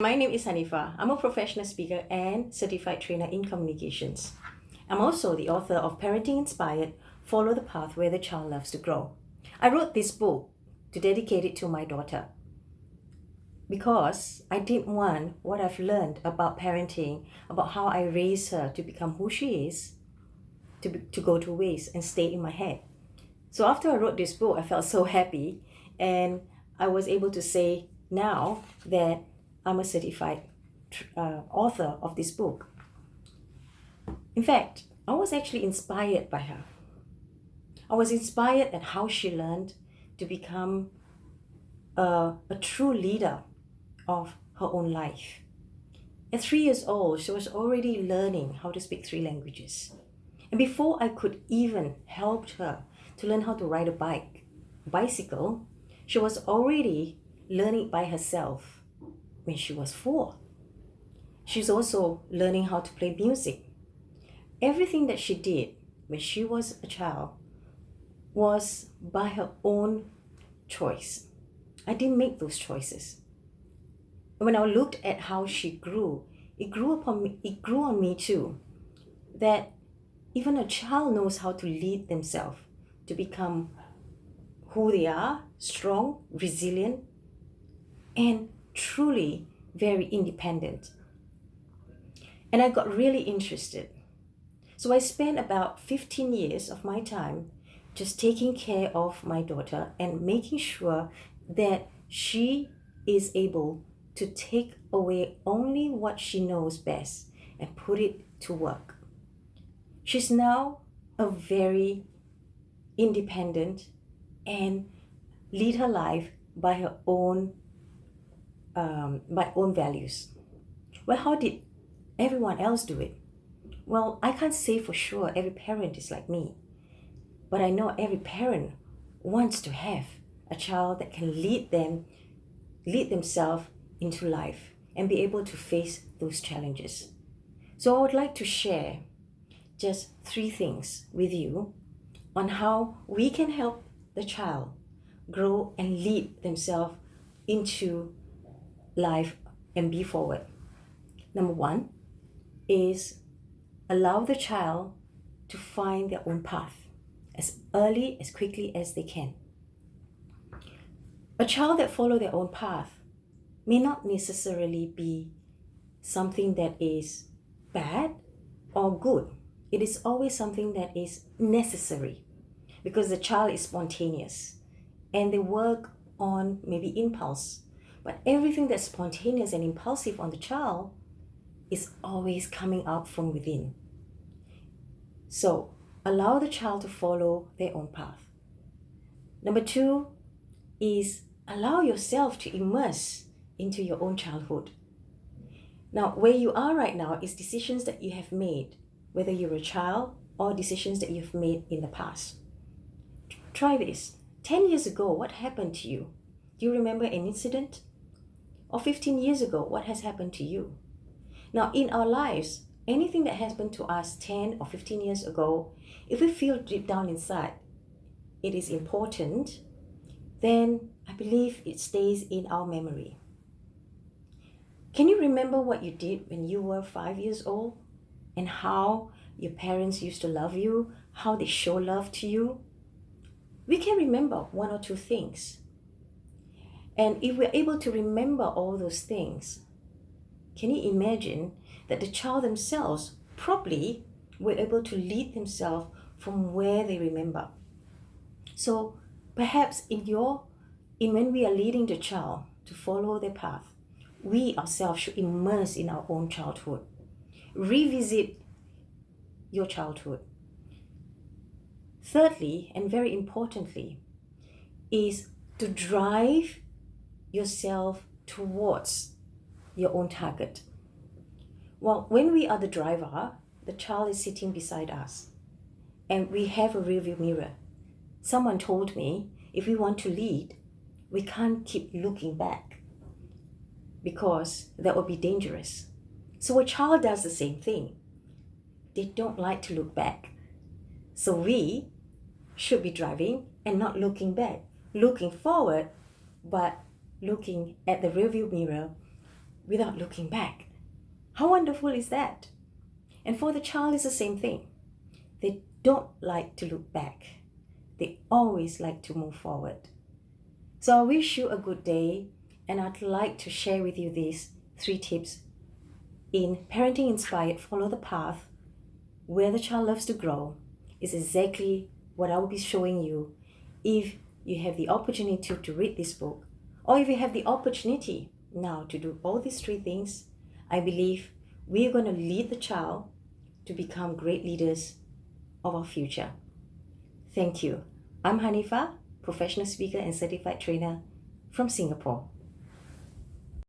My name is Hanifa. I'm a professional speaker and certified trainer in communications. I'm also the author of Parenting Inspired, Follow the Path Where the Child Loves to Grow. I wrote this book to dedicate it to my daughter because I didn't want what I've learned about parenting, about how I raised her to become who she is, to go to waste and stay in my head. So after I wrote this book, I felt so happy, and I was able to say now that I'm a certified author of this book. In fact, I was actually inspired by her. I was inspired at how she learned to become a true leader of her own life. At 3 years old, she was already learning how to speak 3 languages. And before I could even help her to learn how to ride a bicycle, she was already learning by herself when she was 4. She's also learning how to play music. Everything that she did when she was a child was by her own choice. I didn't make those choices. When I looked at how she grew, it grew on me too, that even a child knows how to lead themselves to become who they are, strong, resilient, and truly very independent. And I got really interested. So I spent about 15 years of my time just taking care of my daughter and making sure that she is able to take away only what she knows best and put it to work. She's now a very independent and lead her life by her own values. Well, how did everyone else do it? Well, I can't say for sure every parent is like me, but I know every parent wants to have a child that can lead themselves into life and be able to face those challenges. So I would like to share just 3 things with you on how we can help the child grow and lead themselves into life and be forward. Number 1 is allow the child to find their own path as early, as quickly as they can. A child that follows their own path may not necessarily be something that is bad or good. It is always something that is necessary because the child is spontaneous and they work on maybe impulse. But everything that's spontaneous and impulsive on the child is always coming out from within. So allow the child to follow their own path. Number 2 is allow yourself to immerse into your own childhood. Now, where you are right now is decisions that you have made, whether you're a child or decisions that you've made in the past. Try this. 10 years ago, what happened to you? Do you remember an incident? Or 15 years ago, what has happened to you? Now, in our lives, anything that happened to us 10 or 15 years ago, if we feel deep down inside it is important, then I believe it stays in our memory. Can you remember what you did when you were 5 years old and how your parents used to love you, how they show love to you? We can remember 1 or 2 things. And if we're able to remember all those things, can you imagine that the child themselves probably were able to lead themselves from where they remember? So perhaps when we are leading the child to follow their path, we ourselves should immerse in our own childhood. Revisit your childhood. Thirdly, and very importantly, is to drive yourself towards your own target. Well, when we are the driver, the child is sitting beside us and we have a rearview mirror. Someone told me if we want to lead, we can't keep looking back because that would be dangerous. So a child does the same thing. They don't like to look back. So we should be driving and not looking back, looking forward, but looking at the rearview mirror without looking back. How wonderful is that? And for the child, it's the same thing. They don't like to look back. They always like to move forward. So I wish you a good day, and I'd like to share with you these 3 tips in Parenting Inspired Follow the Path, where the child loves to grow, is exactly what I will be showing you if you have the opportunity to read this book, or if you have the opportunity now to do all these 3 things. I believe we're going to lead the child to become great leaders of our future. Thank you. I'm Hanifa, professional speaker and certified trainer from Singapore.